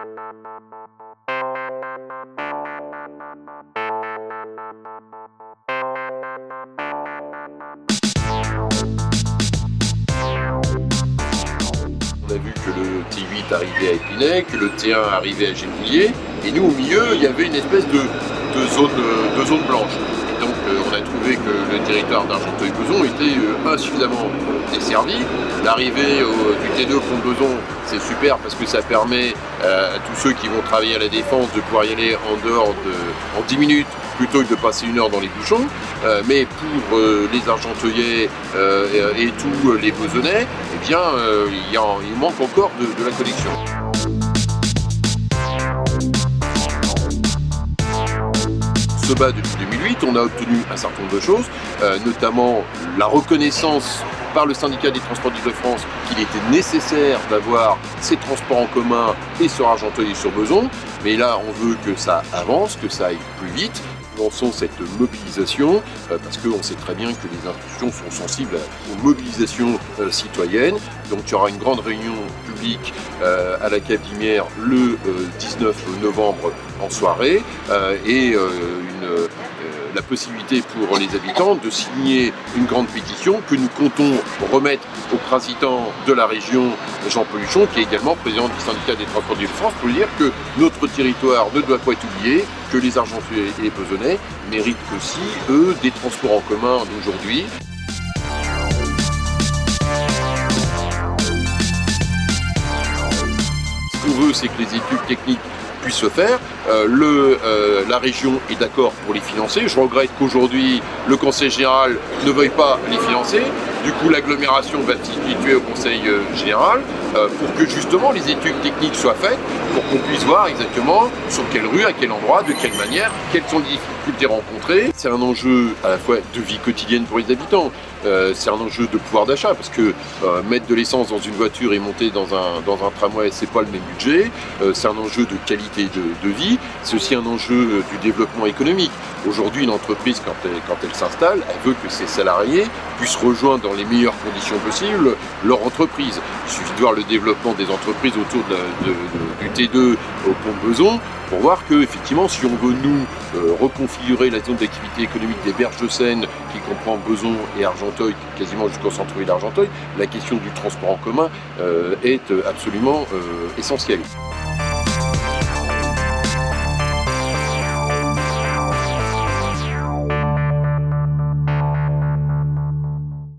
On a vu que le T8 arrivait à Épinay, que le T1 arrivait à Gennevilliers, et nous au milieu il y avait une espèce de zone blanche. Et donc on a trouvé que le territoire d'Argenteuil-Beson était insuffisamment desservi. L'arrivée du T2 Pont-de-Beson, c'est super parce que ça permet à tous ceux qui vont travailler à la Défense de pouvoir y aller en 10 minutes plutôt que de passer 1 heure dans les bouchons. Mais pour les Argenteuillais et tous les Besonnais, eh bien, il manque encore de la connexion. Se bat depuis 2008, on a obtenu un certain nombre de choses, notamment la reconnaissance par le syndicat des transports d'Île-de-France qu'il était nécessaire d'avoir ces transports en commun et sur Argenteuil et sur Beson. Mais là, on veut que ça avance, que ça aille plus vite. Nous lançons cette mobilisation parce qu'on sait très bien que les institutions sont sensibles aux mobilisations citoyennes. Donc il y aura une grande réunion publique à la Cabinière le 19 novembre en soirée et la possibilité pour les habitants de signer une grande pétition que nous comptons remettre au président de la région, Jean Peluchon, qui est également président du syndicat des transports d'Île-de-France, pour dire que notre territoire ne doit pas être oublié, que les Argenteuillais et les Besonnais méritent aussi, eux, des transports en commun d'aujourd'hui. Ce qu'on veut, c'est que les études techniques puissent se faire. La région est d'accord pour les financer. Je regrette qu'aujourd'hui, le Conseil général ne veuille pas les financer. Du coup, l'agglomération va se situer au Conseil général pour que justement les études techniques soient faites, pour qu'on puisse voir exactement sur quelle rue, à quel endroit, de quelle manière, quelles sont les difficultés rencontrées. C'est un enjeu à la fois de vie quotidienne pour les habitants, c'est un enjeu de pouvoir d'achat, parce que mettre de l'essence dans une voiture et monter dans un tramway, c'est pas le même budget. C'est un enjeu de qualité de vie, c'est aussi un enjeu du développement économique. Aujourd'hui, une entreprise, quand elle s'installe, elle veut que ses salariés puissent rejoindre dans les meilleures conditions possibles leur entreprise. Il suffit de voir le développement des entreprises autour du T2 au pont de Beson pour voir que, effectivement, si on veut nous reconfigurer la zone d'activité économique des Berges de Seine, qui comprend Beson et Argenteuil, quasiment jusqu'au centre-ville d'Argenteuil, la question du transport en commun est absolument essentielle.